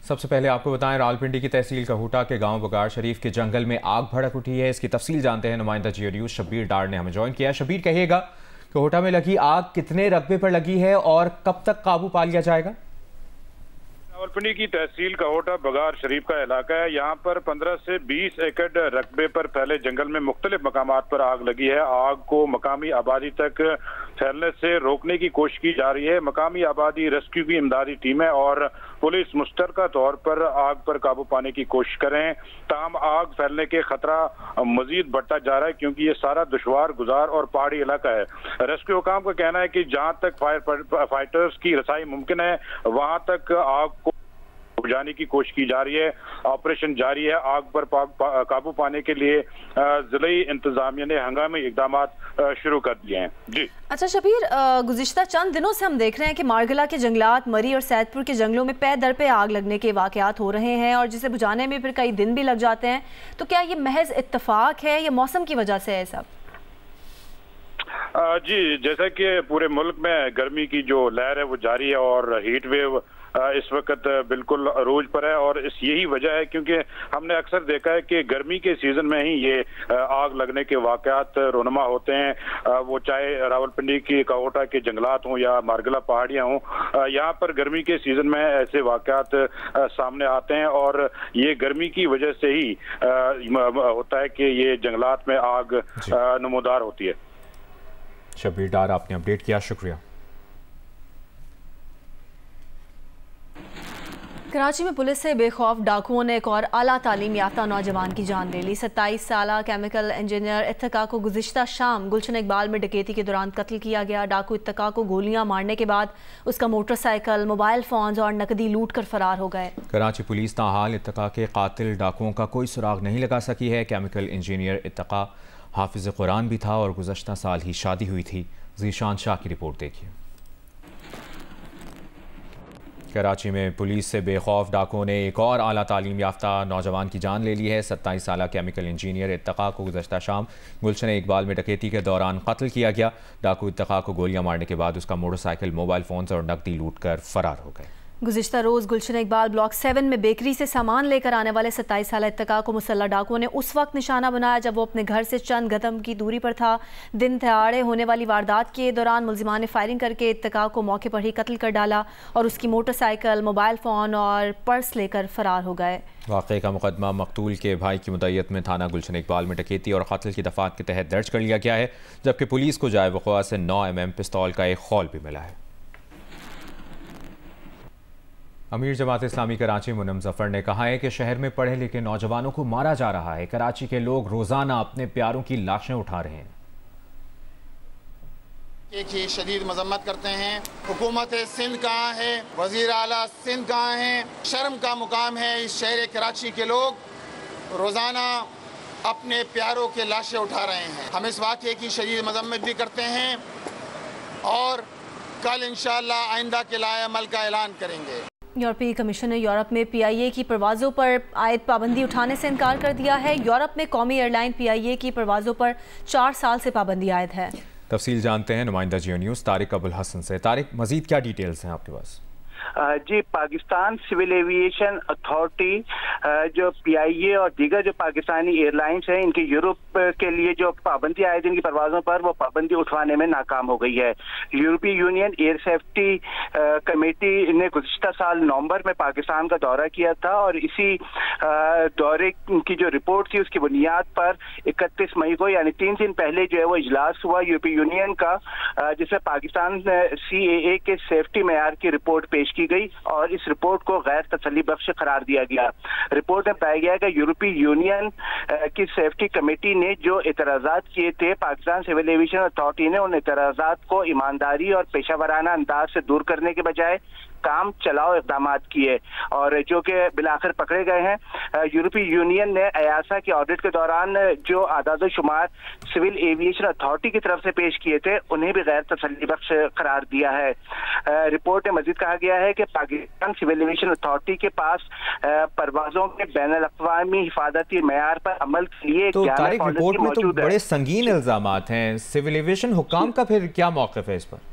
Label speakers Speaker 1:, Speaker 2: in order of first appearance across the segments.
Speaker 1: सबसे पहले आपको बताएं, रावलपिंडी की तहसील कहूटा के गांव बगाड़ शरीफ के जंगल में आग भड़क उठी है। इसकी तफसील जानते हैं नुमाइंदा जियो न्यूज़ शब्बीर डार ने हमें ज्वाइन किया। शब्बीर, कहिएगा कहूटा में लगी आग कितने रकबे पर लगी है और कब तक काबू पा लिया जाएगा?
Speaker 2: रावलपिंडी की तहसील कहूटा बगाड़ शरीफ का इलाका है। यहाँ पर 15 से 20 एकड़ रकबे पर फैले जंगल में मुख्तलिफ मकामात पर आग लगी है। आग को मकामी आबादी तक फैलने से रोकने की कोशिश की जा रही है। मकामी आबादी, रेस्क्यू की इमदादी टीमें और पुलिस मुश्तरका तौर पर आग पर काबू पाने की कोशिश कर रहे हैं। ताहम आग फैलने के खतरा मजीद बढ़ता जा रहा है क्योंकि ये सारा दुश्वार गुजार और पहाड़ी इलाका है। रेस्क्यू हुकाम का कहना है कि जहाँ तक फाइटर्स की रसाई मुमकिन है वहां तक आग को बुझाने की कोशिश की जा रही है। ऑपरेशन जारी है। आग पर काबू पाने के लिए जिले इंतजामिया ने हंगामी इकदाम शुरू कर दिए हैं। जी
Speaker 3: अच्छा शबीर, गुज़िश्ता चंद दिनों से हम देख रहे हैं कि मारगला के जंगलात, मरी और सैदपुर के जंगलों में पे दर पे आग लगने के वाकयात हो रहे हैं और जिसे बुझाने में फिर कई दिन भी लग जाते हैं। तो क्या ये महज इत्तेफाक है या मौसम की वजह से है सब?
Speaker 2: जी, जैसा कि पूरे मुल्क में गर्मी की जो लहर है वो जारी है और हीट वेव इस वक्त बिल्कुल अरूज पर है और यही वजह है क्योंकि हमने अक्सर देखा है कि गर्मी के सीजन में ही ये आग लगने के वाकयात रोनमा होते हैं। वो चाहे रावलपिंडी की कहूटा के जंगलात हों या मारगला पहाड़ियाँ हों, यहाँ पर गर्मी के सीजन में ऐसे वाकयात सामने आते हैं और ये गर्मी की वजह से ही होता है कि ये जंगलात में आग नमूदार होती है।
Speaker 1: शब्बीर डार, आपने अपडेट किया, शुक्रिया।
Speaker 3: कराची में पुलिस से बेखौफ डाकुओं ने एक और आला तालीम याफ्ता नौजवान की जान ले ली। 27 साला केमिकल इंजीनियर इत्तका को गुज़िश्ता शाम गुलशन इकबाल में डकैती के दौरान कत्ल किया गया। डाकू इत्तका को गोलियां मारने के बाद उसका मोटरसाइकिल, मोबाइल फोन और नकदी लूट कर फरार हो गए।
Speaker 1: कराची पुलिस ताहाल इत्तका के कातिल डाकुओं का कोई सुराग नहीं लगा सकी है। केमिकल इंजीनियर इत्तका हाफिज कुरान भी था और गुज़श्ता साल ही शादी हुई थी। ज़ीशान शाह की रिपोर्ट देखिए। कराची में पुलिस से बेखौफ डाकुओं ने एक और आला तालीम याफ्ता नौजवान की जान ले ली है। 27 साला केमिकल इंजीनियर इत्तका को गुज़श्ता शाम गुलशन इकबाल में डकैती के दौरान कत्ल किया गया। डाकू इत्तका को गोलियां मारने के बाद उसका मोटरसाइकिल, मोबाइल फोन और नकदी लूट कर फरार हो गए।
Speaker 3: गुज़िश्ता रोज़ गुलशन इकबाल ब्लॉक 7 में बेकरी से सामान लेकर आने वाले 27 साल इत्तका को मुसल्लह डाकुओं ने उस वक्त निशाना बनाया जब वो अपने घर से चंद कदम की दूरी पर था। दिन दहाड़े होने वाली वारदात के दौरान मुलजिमान ने फायरिंग करके इत्तका को मौके पर ही कत्ल कर डाला और उसकी मोटरसाइकिल, मोबाइल फ़ोन और पर्स लेकर फरार हो गए।
Speaker 1: वाक़े का मुकदमा मकतूल के भाई की मुद्दत में थाना गुलशन इकबाल में डकैती और कत्ल की दफ़ात के तहत दर्ज कर लिया गया है, जबकि पुलिस को जाए वक़ुआ से 9 mm पिस्तौल का एक खौल भी मिला है। अमीर जमात इस्लामी कराची मुनम जफर ने कहा है कि शहर में पढ़े लिखे नौजवानों को मारा जा रहा है। कराची के लोग रोजाना अपने प्यारों की लाशें उठा रहे हैं।
Speaker 4: एक ही शदीद मजम्मत करते हैं। हुकूमत सिंध कहाँ है, वजीर आला सिंध कहाँ है? शर्म का मुकाम है इस शहर कराची के लोग रोजाना अपने प्यारों के लाशें उठा रहे हैं। हम इस वाक़े की शदीद मजम्मत भी करते हैं और कल इंशाअल्लाह आइंदा के लाए अमल का ऐलान करेंगे।
Speaker 3: यूरोपीय कमीशन ने यूरोप में PIA की परवाज़ों पर आयद पाबंदी उठाने से इनकार कर दिया है। यूरोप में कौमी एयरलाइन PIA की परवाज़ों पर 4 साल से पाबंदी आयद है।
Speaker 1: तफसील जानते हैं नुमाइंदा जियो न्यूज़ तारिक अबुल हसन से। तारिक, मजीद क्या डिटेल्स हैं आपके पास?
Speaker 5: जी, पाकिस्तान सिविल एविएशन अथॉरिटी जो PIA और दीगर जो पाकिस्तानी एयरलाइंस हैं इनकी यूरोप के लिए जो पाबंदी आयद इनकी परवाज़ों पर वो पाबंदी उठवाने में नाकाम हो गई है। यूरोपीय यूनियन एयर सेफ्टी कमेटी ने गुज़िश्ता साल नवंबर में पाकिस्तान का दौरा किया था और इसी दौरे की जो रिपोर्ट थी उसकी बुनियाद पर 31 मई को यानी 3 दिन पहले जो है वो इजलास हुआ यूरोपीय यूनियन का, जिसमें पाकिस्तान CAA के सेफ्टी मेयार की रिपोर्ट पेश की गई और इस रिपोर्ट को गैर तसल्ली बख्श करार दिया गया। रिपोर्ट में पाया गया कि यूरोपीय यूनियन की सेफ्टी कमेटी ने जो एतराज़ात किए थे, पाकिस्तान सिविल एविएशन अथॉरिटी ने उन एतराज़ात को ईमानदारी और पेशावराना अंदाज से दूर करने के बजाय काम चलाओ इक़दाम किए और जो कि बिलाखिर पकड़े गए हैं। यूरोपीय यूनियन ने EASA के ऑडिट के दौरान जो आदाद शुमार सिविल एविएशन अथॉरिटी की तरफ से पेश किए थे उन्हें भी गैर तसल्ली बख्श करार दिया है। रिपोर्ट में मजीद कहा गया है कि पाकिस्तान सिविल एविएशन अथॉरिटी के पास परवाजों में बैनुल-अक़वामी हिफाजती मेयार पर अमल के लिए
Speaker 1: तो रिपोर्ट में तो बड़े संगीन इल्जामात हैं। सिविल एविएशन हुक्काम का फिर क्या मौक़िफ़ है इस पर?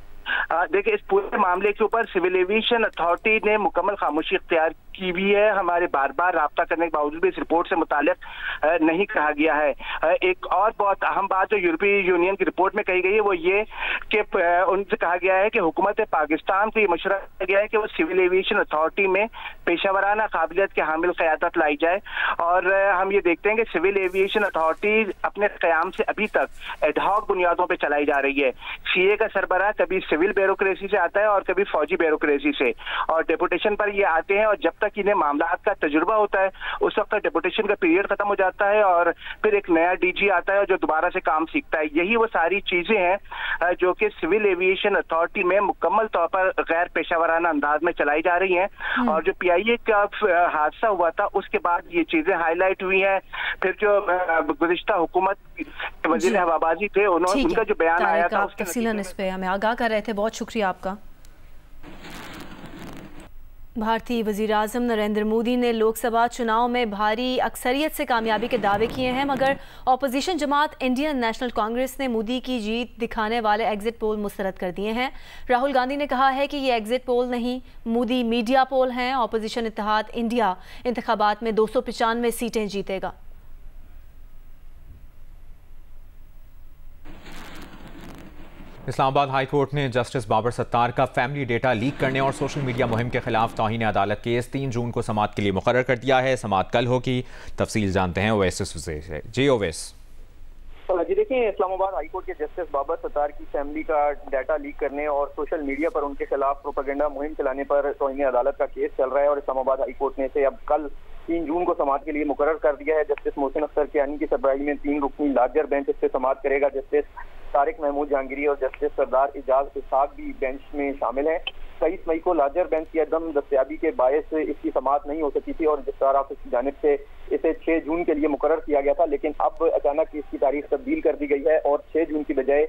Speaker 5: देखिए, इस पूरे मामले के ऊपर सिविल एविएशन अथॉरिटी ने मुकम्मल खामोशी इख्तियार की भी है। हमारे बार बार राब्ता करने के बावजूद भी इस रिपोर्ट से मुताल्लिक नहीं कहा गया है। एक और बहुत अहम बात जो यूरोपीय यूनियन की रिपोर्ट में कही गई है वो ये कि उनसे कहा गया है कि हुकूमत पाकिस्तान को ये मशवरा दिया गया है कि वो सिविल एविएशन अथॉरिटी में पेशावराना काबिलियत के हामिल क़यादत लाई जाए। और हम ये देखते हैं कि सिविल एविएशन अथॉरिटी अपने क़याम से अभी तक एडहॉक बुनियादों पर चलाई जा रही है। सीए का सरबराह कभी सिविल ब्यूरोक्रेसी से आता है और कभी फौजी ब्यूरोक्रेसी से, और डेपुटेशन पर ये आते हैं और जब तक इन्हें मामलात का तजुर्बा होता है उस वक्त डेपुटेशन का पीरियड खत्म हो जाता है और फिर एक नया डीजी आता है जो दोबारा से काम सीखता है। यही वो सारी चीजें हैं जो कि सिविल एविएशन अथॉरिटी में मुकम्मल तौर पर गैर पेशावराना अंदाज में चलाई जा रही हैं। और जो पीआईए का हादसा हुआ था उसके बाद ये चीजें हाईलाइट हुई हैं। फिर जो गुज़िश्ता हुकूमत वज़ीर हवाबाजी थे उनका जो बयान आया था
Speaker 3: तफसीलन इस पे हमें आगाह कर रहे थे, बहुत शुक्रिया आपका। भारतीय वज़ीर आज़म नरेंद्र मोदी ने लोकसभा चुनाव में भारी अक्सरियत से कामयाबी के दावे किए हैं, मगर अपोजिशन जमात इंडियन नेशनल कांग्रेस ने मोदी की जीत दिखाने वाले एग्जिट पोल मुस्तरद कर दिए हैं। राहुल गांधी ने कहा है कि ये एग्जिट पोल नहीं, मोदी मीडिया पोल हैं। अपोजिशन इत्तेहाद इंडिया इंतखाबात में 295 सीटें जीतेगा।
Speaker 1: इस्लामाबाद हाई कोर्ट ने जस्टिस बाबर सत्तार का फैमिली डेटा लीक करने और सोशल मीडिया मुहिम के खिलाफ तौहीन अदालत केस 3 जून को समाअत के लिए मुकर्रर कर दिया है। समाअत कल होगी। तफसील जानते हैं ओवैस से। जी ओवैस।
Speaker 6: जी देखिए, इस्लामाबाद हाई कोर्ट के जस्टिस बाबर सत्तार की फैमिली का डाटा लीक करने और सोशल मीडिया पर उनके खिलाफ प्रोपेगेंडा मुहिम चलाने पर तौहीन अदालत का केस चल रहा है और इस्लामाबाद हाई कोर्ट ने इसे अब कल 3 जून को समाअत के लिए मुकर्रर कर दिया है। जस्टिस मोहसिन अख्तर कियानी की सरबराही में 3 रुकनी लार्जर बेंच इससे समाअत करेगा। जस्टिस तारिक महमूद जहांगीरी और जस्टिस सरदार इजाज इसाक भी बेंच में शामिल हैं। 23 मई को लार्जर बेंच की अदम दस्तयाबी के बायस इसकी समाअत नहीं हो सकी थी और रजिस्ट्रार ऑफिस की जानिब से इसे 6 जून के लिए मुकर्रर किया गया था, लेकिन अब अचानक इसकी तारीख तब्दील कर दी गई है और 6 जून की बजाय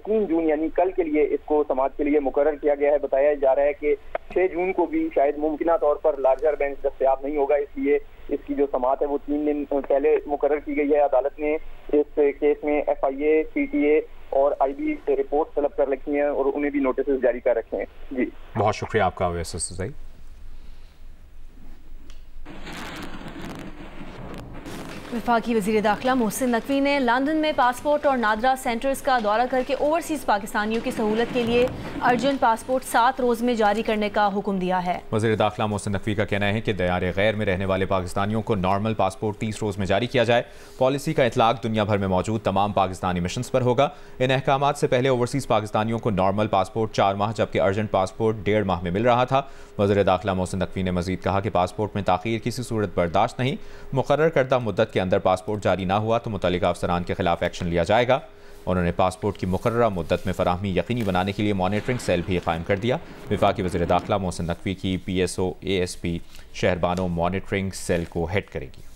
Speaker 6: 3 जून यानी कल के लिए इसको समाअत के लिए मुकर्रर किया गया है। बताया जा रहा है कि 6 जून को भी शायद मुमकिना तौर पर लार्जर बेंच दस्तयाब नहीं होगा, इसलिए इसकी जो समाअत है वो 3 दिन पहले मुकर्रर की गई है। अदालत ने इस केस में FIA, PTA और IB से रिपोर्ट तलब कर रखी हैं और उन्हें भी नोटिस जारी कर रखे हैं। जी
Speaker 1: बहुत शुक्रिया आपका वैसे।
Speaker 3: वफाकी वज़ीर दाखिला मोहसिन नकवी ने लंदन में पासपोर्ट और नादरा सेंटर्स का दौरा करके ओवरसीज़ पाकिस्तानियों की सहूलत के लिए अर्जेंट पासपोर्ट 7 रोज़ में जारी करने का हुक्म दिया है।
Speaker 1: वज़ीर दाखिला मोहसिन नकवी का कहना है कि दयार गैर में रहने वाले पाकिस्तानियों को नॉर्मल पासपोर्ट 30 रोज़ में जारी किया जाए। पॉलिसी का इतलाक दुनिया भर में मौजूद तमाम पाकिस्तानी मिशंस पर होगा। इन अहकामात से पहले ओवरसीज़ पाकिस्तानियों को नॉर्मल पासपोर्ट 4 माह जबकि अर्जेंट पासपोर्ट 1.5 माह में मिल रहा था। वज़ीर दाखिला मोहसिन नकवी ने मज़ीद कहा कि पासपोर्ट में ताख़ीर किसी सूरत बर्दाश्त नहीं। मुकर्रर करदा मुद्दत के अंदर पासपोर्ट जारी ना हुआ तो मुतल्लिका अफसरान के खिलाफ एक्शन लिया जाएगा। उन्होंने पासपोर्ट की मुकर्ररा मुद्दत में फराहमी यकीनी बनाने के लिए मॉनिटरिंग सेल भी कायम कर दिया। वफाकी वज़ीर दाखिला मोहसिन नकवी की PSO ASP Shehrbano monitoring cell को हेड करेगी।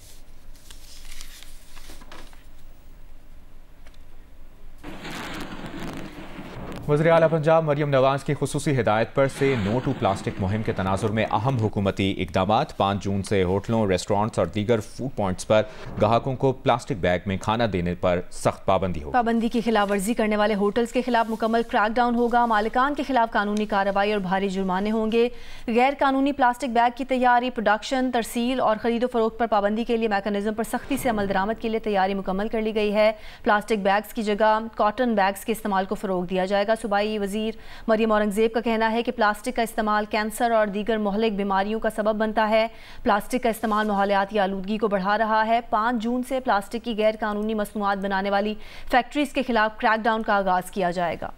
Speaker 1: वज़ीर आला पंजाब मरियम नवाज की खुसूसी हिदायत पर से नो टू प्लास्टिक मुहिम के तनाजुर में अहम हुकूमती इकदामात। 5 जून से होटलों, रेस्टोरेंट्स और दीगर फूड पॉइंट्स पर ग्राहकों को प्लास्टिक बैग में खाना देने पर सख्त पाबंदी होगी।
Speaker 3: पाबंदी की खिलाफ वर्जी करने वाले होटल्स के खिलाफ मुकम्मल क्रैकडाउन होगा। मालिकान के खिलाफ कानूनी कार्रवाई और भारी जुर्माने होंगे। गैर कानूनी प्लास्टिक बैग की तैयारी, प्रोडक्शन, तरसील और खरीदो फरोख्त पर पाबंदी के लिए मैकेनिज्म पर सख्ती से अमल दरामद के लिए तैयारी मुकम्मल कर ली गई है। प्लास्टिक बैग्स की जगह कॉटन बैग्स के इस्तेमाल को फ़रोग दिया जाएगा। सूबाई वज़ीर मरियम औरंगज़ेब का कहना है कि प्लास्टिक का इस्तेमाल कैंसर और दीगर मुहलिक बीमारियों का सबब बनता है। प्लास्टिक का इस्तेमाल माहौलियाती आलूदगी को बढ़ा रहा है। 5 जून से प्लास्टिक की गैर कानूनी मसनूआत बनाने वाली फैक्ट्रीज़ के खिलाफ क्रैकडाउन का आगाज़ किया जाएगा।